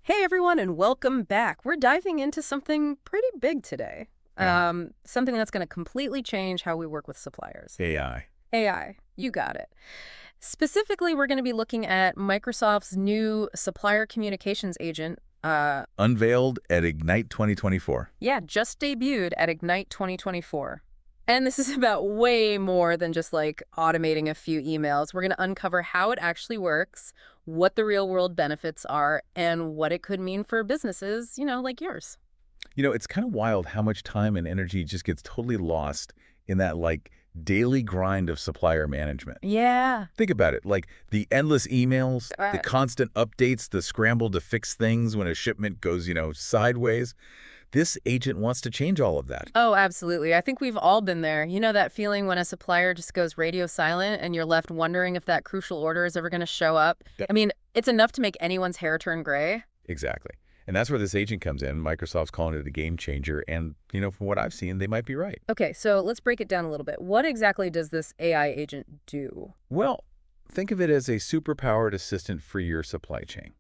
Hey everyone, and welcome back. We're diving into something pretty big today. Something that's going to completely change how we work with suppliers. AI. AI, you got it. Specifically, we're going to be looking at Microsoft's new supplier communications agent. Unveiled at Ignite 2024. Yeah, just debuted at Ignite 2024. And this is about way more than just like automating a few emails. We're going to uncover how it actually works, what the real world benefits are, and what it could mean for businesses, like yours. It's kind of wild how much time and energy just gets totally lost in that, daily grind of supplier management. Yeah. Think about it, like the endless emails, the Uh, constant updates, the scramble to fix things when a shipment goes, sideways. This agent wants to change all of that. oh, absolutely. I think we've all been there. You know that feeling when a supplier just goes radio silent and you're left wondering if that crucial order is ever going to show up? Yep. I mean, it's enough to make anyone's hair turn gray. Exactly. And that's where this agent comes in. Microsoft's calling it a game changer. And, from what I've seen, they might be right. Okay, so let's break it down a little bit. What exactly does this AI agent do? Well, think of it as a superpowered assistant for your supply chain.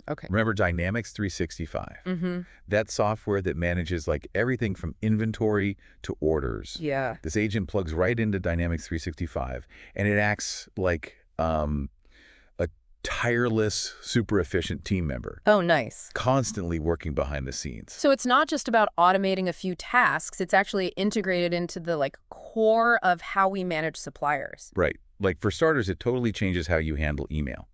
Okay. Remember Dynamics 365? Mm-hmm. That software that manages everything from inventory to orders. Yeah. This agent plugs right into Dynamics 365, and it acts like a tireless, super efficient team member, Oh, nice. constantly working behind the scenes. So it's not just about automating a few tasks, it's actually integrated into the core of how we manage suppliers. Right. Like for starters, it totally changes how you handle email.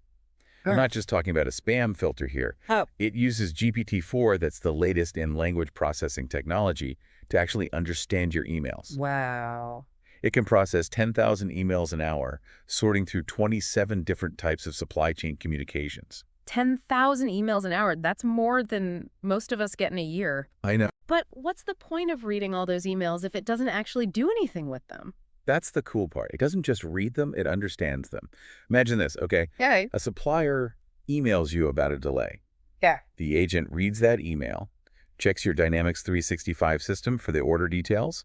I'm not just talking about a spam filter here. Oh. It uses GPT-4, that's the latest in language processing technology, to actually understand your emails. Wow. It can process 10,000 emails an hour, sorting through 27 different types of supply chain communications. 10,000 emails an hour. That's more than most of us get in a year. I know. But what's the point of reading all those emails if it doesn't actually do anything with them? That's the cool part. It doesn't just read them, it understands them. Imagine this, okay? Okay. A supplier emails you about a delay. Yeah. The agent reads that email, checks your Dynamics 365 system for the order details,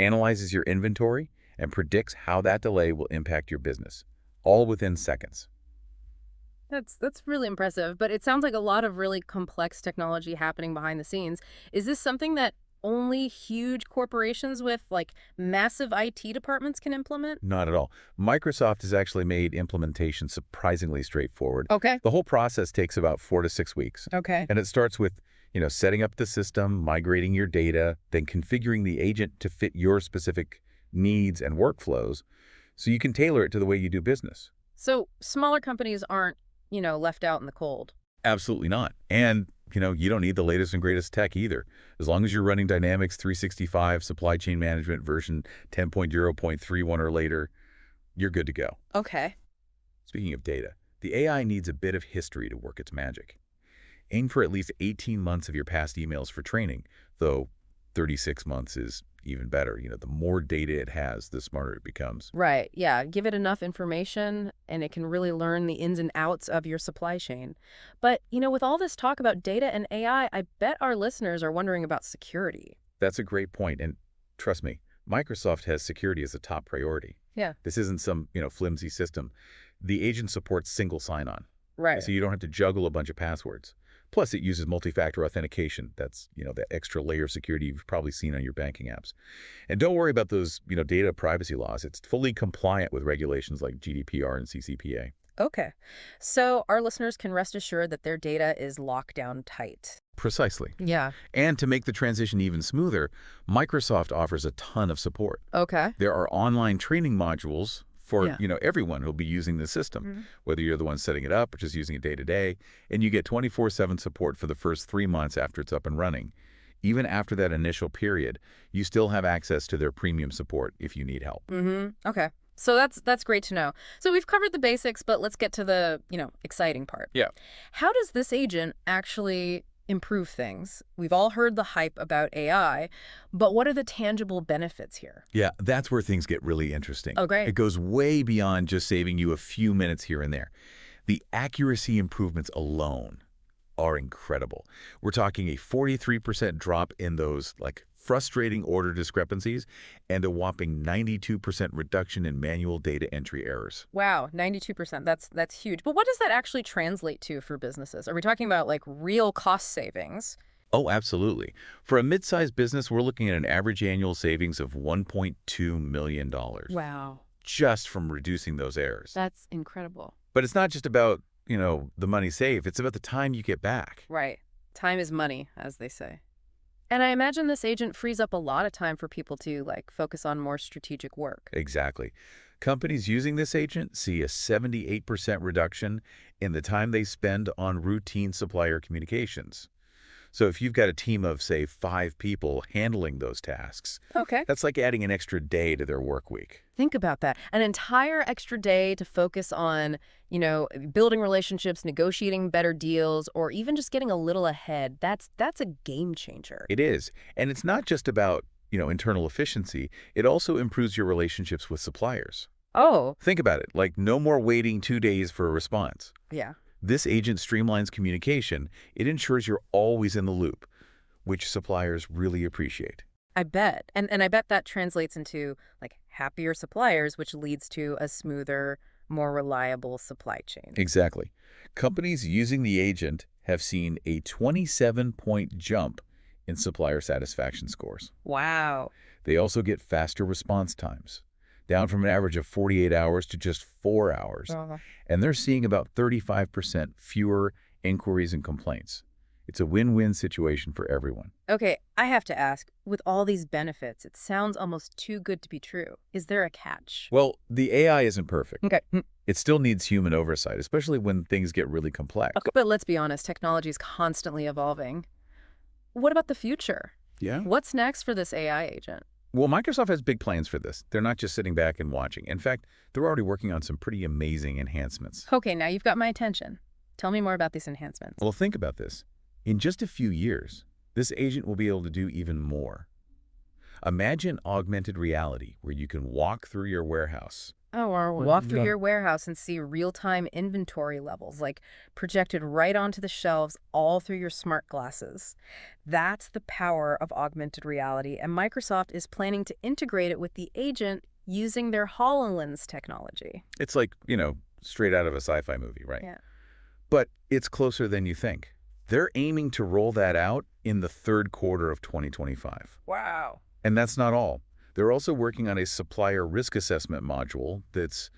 analyzes your inventory, and predicts how that delay will impact your business, all within seconds. That's really impressive, but it sounds like a lot of really complex technology happening behind the scenes. Is this something that only huge corporations with massive IT departments can implement? Not at all. Microsoft has actually made implementation surprisingly straightforward. Okay. The whole process takes about 4 to 6 weeks. Okay. And it starts with, setting up the system, migrating your data, then configuring the agent to fit your specific needs and workflows so you can tailor it to the way you do business. So smaller companies aren't, left out in the cold. Absolutely not. And, you don't need the latest and greatest tech either. As long as you're running Dynamics 365 Supply Chain Management version 10.0.31 or later, you're good to go. Okay. Speaking of data, the AI needs a bit of history to work its magic. Aim for at least 18 months of your past emails for training, though 36 months is even better. The more data it has, the smarter it becomes. Right. Yeah. Give it enough information and it can really learn the ins and outs of your supply chain. But, with all this talk about data and AI, I bet our listeners are wondering about security. That's a great point, and trust me, Microsoft has security as a top priority. Yeah. This isn't some, flimsy system. The agent supports single sign-on, Right. so you don't have to juggle a bunch of passwords. Plus, it uses multi-factor authentication. That's, that extra layer of security you've probably seen on your banking apps. And don't worry about those, data privacy laws. It's fully compliant with regulations like GDPR and CCPA. Okay. So our listeners can rest assured that their data is locked down tight. Precisely. Yeah. And to make the transition even smoother, Microsoft offers a ton of support. Okay. There are online training modules for, Yeah. everyone who'll be using the system, Mhm. whether you're the one setting it up or just using it day to day, and you get 24/7 support for the first 3 months after it's up and running. Even after that initial period, you still have access to their premium support if you need help. Mm-hmm. Okay. So that's great to know. So we've covered the basics, but let's get to the, exciting part. Yeah. How does this agent actually improve things? We've all heard the hype about AI, but what are the tangible benefits here? Yeah, that's where things get really interesting. Oh, great. It goes way beyond just saving you a few minutes here and there. The accuracy improvements alone, are incredible. We're talking a 43% drop in those frustrating order discrepancies and a whopping 92% reduction in manual data entry errors. Wow, 92%. That's huge. But what does that actually translate to for businesses? Are we talking about like real cost savings? Oh, absolutely. For a mid-sized business, we're looking at an average annual savings of $1.2 million Wow, just from reducing those errors. that's incredible. But it's not just about, the money saved. It's about the time you get back. Right. Time is money, as they say. And I imagine this agent frees up a lot of time for people to like focus on more strategic work. Exactly. Companies using this agent see a 78% reduction in the time they spend on routine supplier communications. So if you've got a team of, say, 5 people handling those tasks, Okay. that's like adding an extra day to their work week. Think about that. An entire extra day to focus on, building relationships, negotiating better deals, or even just getting a little ahead. That's a game changer. It is. And it's not just about, internal efficiency. It also improves your relationships with suppliers. Oh, Think about it, like no more waiting 2 days for a response. yeah. This agent streamlines communication. It ensures you're always in the loop, which suppliers really appreciate. I bet. And I bet that translates into like happier suppliers, which leads to a smoother, more reliable supply chain. Exactly. Companies using the agent have seen a 27-point jump in supplier satisfaction scores. Wow. They also get faster response times, down from an average of 48 hours to just 4 hours. And they're seeing about 35% fewer inquiries and complaints. It's a win-win situation for everyone. Okay, I have to ask, with all these benefits, it sounds almost too good to be true. Is there a catch? Well, the AI isn't perfect. Okay. It still needs human oversight, especially when things get really complex. Okay, but let's be honest, technology is constantly evolving. What about the future? Yeah? What's next for this AI agent? Well, Microsoft has big plans for this. They're not just sitting back and watching. In fact, they're already working on some pretty amazing enhancements. Okay, now you've got my attention. Tell me more about these enhancements. Well, think about this. In just a few years, this agent will be able to do even more. Imagine augmented reality where you can walk through your warehouse. Oh, or walk through your warehouse and see real-time inventory levels, like projected right onto the shelves, all through your smart glasses. That's the power of augmented reality, and Microsoft is planning to integrate it with the agent using their HoloLens technology. It's like, straight out of a sci-fi movie, right? Yeah. But it's closer than you think. They're aiming to roll that out in the third quarter of 2025. Wow. And that's not all. They're also working on a supplier risk assessment module that's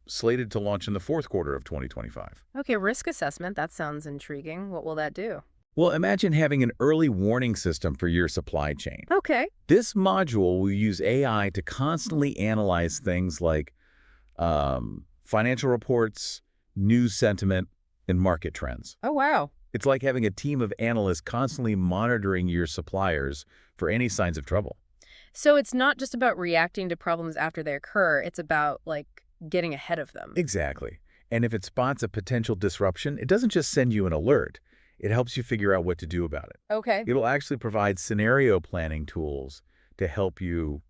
slated to launch in the fourth quarter of 2025. Okay, risk assessment, that sounds intriguing. What will that do? Well, imagine having an early warning system for your supply chain. Okay. This module will use AI to constantly analyze things like financial reports, news sentiment, and market trends. Oh, wow. It's like having a team of analysts constantly monitoring your suppliers for any signs of trouble. So it's not just about reacting to problems after they occur. It's about, like, getting ahead of them. Exactly. And if it spots a potential disruption, it doesn't just send you an alert. It helps you figure out what to do about it. Okay. It'll actually provide scenario planning tools to help you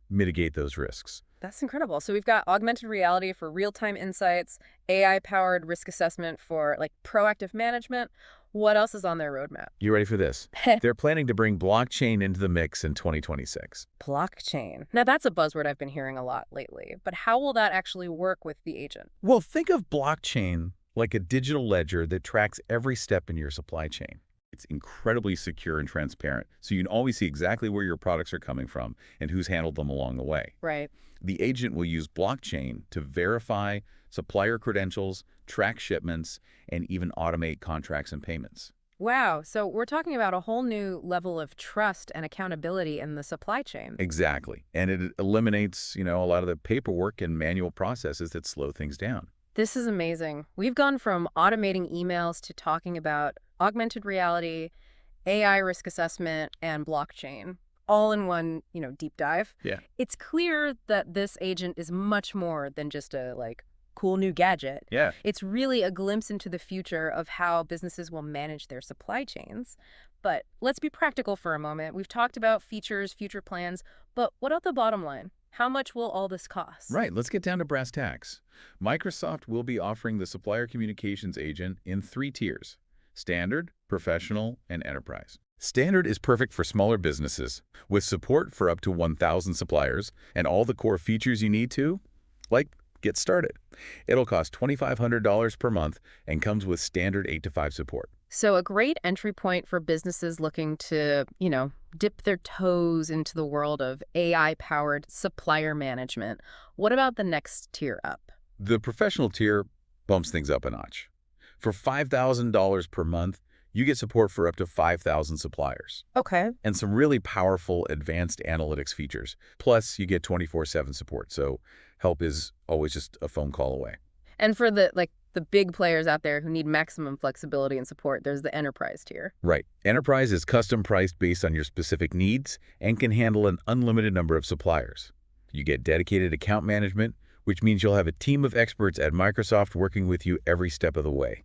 mitigate those risks. That's incredible. So we've got augmented reality for real-time insights, AI-powered risk assessment for, like, proactive management. What else is on their roadmap? You ready for this? They're planning to bring blockchain into the mix in 2026. Blockchain. Now, that's a buzzword I've been hearing a lot lately. But how will that actually work with the agent? Well, think of blockchain like a digital ledger that tracks every step in your supply chain. It's incredibly secure and transparent, so you can always see exactly where your products are coming from and who's handled them along the way. Right. The agent will use blockchain to verify supplier credentials, track shipments, and even automate contracts and payments. Wow. So we're talking about a whole new level of trust and accountability in the supply chain. Exactly. And it eliminates, a lot of the paperwork and manual processes that slow things down. This is amazing. We've gone from automating emails to talking about augmented reality, AI risk assessment, and blockchain, all in one, deep dive. Yeah. It's clear that this agent is much more than just a, like, cool new gadget. Yeah. It's really a glimpse into the future of how businesses will manage their supply chains. But let's be practical for a moment. We've talked about features, future plans, but what about the bottom line? How much will all this cost? Right, let's get down to brass tacks. Microsoft will be offering the Supplier Communications Agent in 3 tiers: Standard, Professional, and Enterprise. Standard is perfect for smaller businesses, with support for up to 1,000 suppliers and all the core features you need to, like, get started. It'll cost $2,500 per month and comes with standard 8 to 5 support. So a great entry point for businesses looking to, dip their toes into the world of AI-powered supplier management. What about the next tier up? The Professional tier bumps things up a notch. For $5,000 per month, you get support for up to 5,000 suppliers Okay. and some really powerful advanced analytics features. Plus, you get 24/7 support, so help is always just a phone call away. And for the big players out there who need maximum flexibility and support, there's the enterprise tier. Right. Enterprise is custom priced based on your specific needs and can handle an unlimited number of suppliers. You get dedicated account management, which means you'll have a team of experts at Microsoft working with you every step of the way.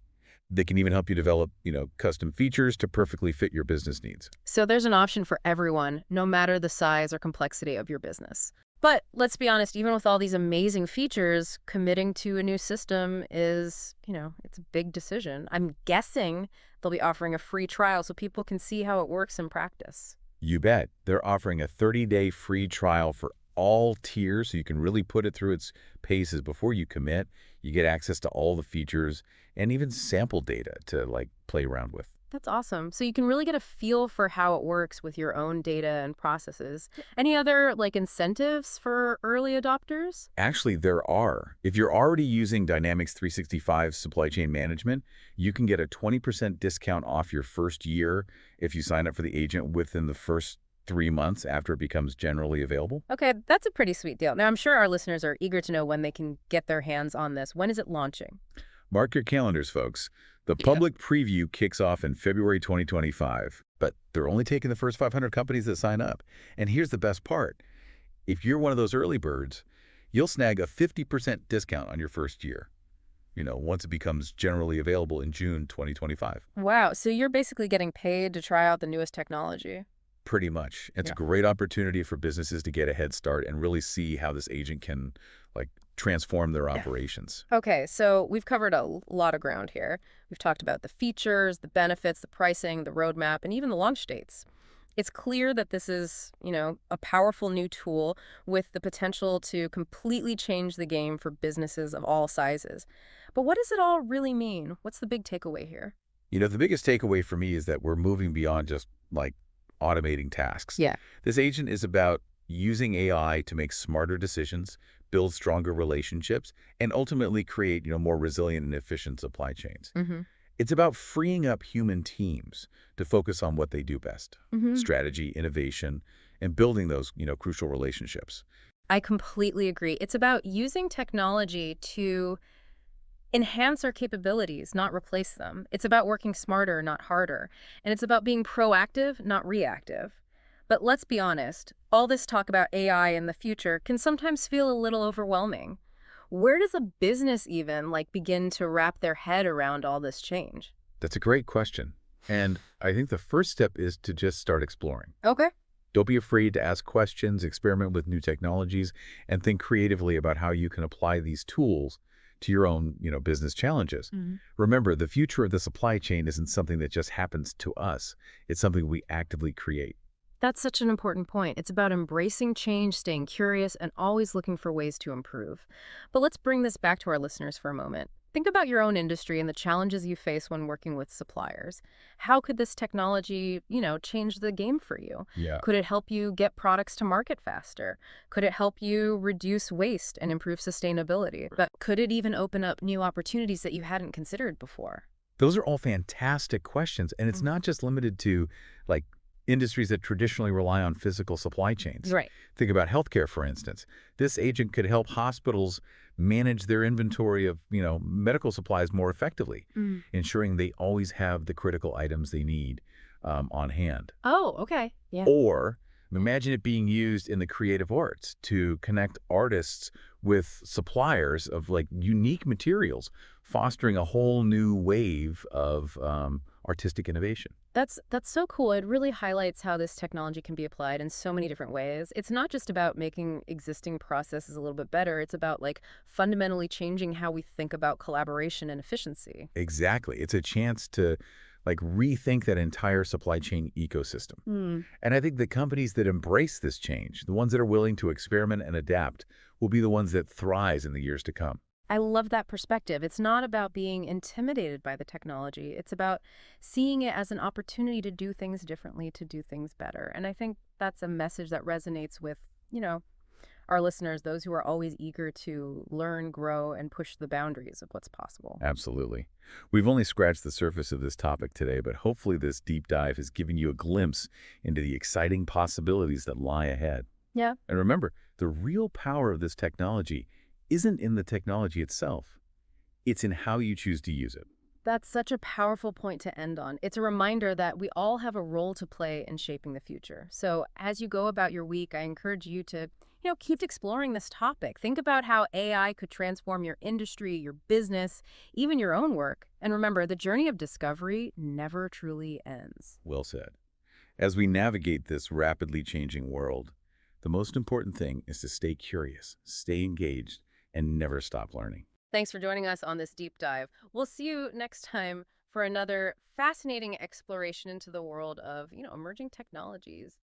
They can even help you develop, custom features to perfectly fit your business needs. So there's an option for everyone, no matter the size or complexity of your business. But let's be honest, even with all these amazing features, committing to a new system is, it's a big decision. I'm guessing they'll be offering a free trial so people can see how it works in practice. You bet. They're offering a 30-day free trial for all tiers, so you can really put it through its paces before you commit. You get access to all the features and even sample data to play around with. That's awesome. So you can really get a feel for how it works with your own data and processes. Any other incentives for early adopters? Actually, there are. If you're already using Dynamics 365 supply chain management, you can get a 20% discount off your first year if you sign up for the agent within the first 3 months after it becomes generally available. Okay, that's a pretty sweet deal. Now, I'm sure our listeners are eager to know when they can get their hands on this. When is it launching? Mark your calendars, folks. The public preview kicks off in February 2025, but they're only taking the first 500 companies that sign up. And here's the best part. If you're one of those early birds, you'll snag a 50% discount on your first year, once it becomes generally available in June 2025. Wow, so you're basically getting paid to try out the newest technology. Pretty much. It's Yeah. a great opportunity for businesses to get a head start and really see how this agent can transform their operations. Okay, so we've covered a lot of ground here. We've talked about the features, the benefits, the pricing, the roadmap, and even the launch dates. It's clear that this is, a powerful new tool with the potential to completely change the game for businesses of all sizes. But what does it all really mean? What's the big takeaway here? The biggest takeaway for me is that we're moving beyond just automating tasks. Yeah. This agent is about using AI to make smarter decisions, build stronger relationships, and ultimately create, more resilient and efficient supply chains. Mm-hmm. It's about freeing up human teams to focus on what they do best: Mm-hmm. strategy, innovation, and building those, crucial relationships. I completely agree. It's about using technology to enhance our capabilities, not replace them. It's about working smarter, not harder. And it's about being proactive, not reactive. But let's be honest, all this talk about AI in the future can sometimes feel a little overwhelming. Where does a business even begin to wrap their head around all this change? That's a great question. And I think the first step is to just start exploring. Okay. Don't be afraid to ask questions, experiment with new technologies, and think creatively about how you can apply these tools to your own, business challenges. Mm-hmm. Remember, the future of the supply chain isn't something that just happens to us. It's something we actively create. That's such an important point. It's about embracing change, staying curious, and always looking for ways to improve. But let's bring this back to our listeners for a moment. Think about your own industry and the challenges you face when working with suppliers. How could this technology, change the game for you? Yeah. Could it help you get products to market faster? Could it help you reduce waste and improve sustainability? But could it even open up new opportunities that you hadn't considered before? Those are all fantastic questions. And it's not just limited to industries that traditionally rely on physical supply chains. Right. Think about healthcare, for instance. This agent could help hospitals manage their inventory of, medical supplies more effectively, ensuring they always have the critical items they need on hand. Oh, okay. Yeah. Or Imagine it being used in the creative arts to connect artists with suppliers of like unique materials, fostering a whole new wave of artistic innovation. That's so cool. It really highlights how this technology can be applied in so many different ways. It's not just about making existing processes a little bit better. It's about like fundamentally changing how we think about collaboration and efficiency. Exactly. It's a chance to like rethink that entire supply chain ecosystem. Hmm. And I think the companies that embrace this change, the ones that are willing to experiment and adapt, will be the ones that thrive in the years to come. I love that perspective. It's not about being intimidated by the technology. It's about seeing it as an opportunity to do things differently, to do things better. And I think that's a message that resonates with, you know, our listeners, those who are always eager to learn, grow, and push the boundaries of what's possible. Absolutely. We've only scratched the surface of this topic today, but hopefully this deep dive has given you a glimpse into the exciting possibilities that lie ahead. Yeah. And remember, the real power of this technology isn't in the technology itself. It's in how you choose to use it. That's such a powerful point to end on. It's a reminder that we all have a role to play in shaping the future. So, as you go about your week, I encourage you to, keep exploring this topic. Think about how AI could transform your industry, your business, even your own work. And remember, the journey of discovery never truly ends. Well said. As we navigate this rapidly changing world, the most important thing is to stay curious, stay engaged, and never stop learning. Thanks for joining us on this deep dive. We'll see you next time for another fascinating exploration into the world of, emerging technologies.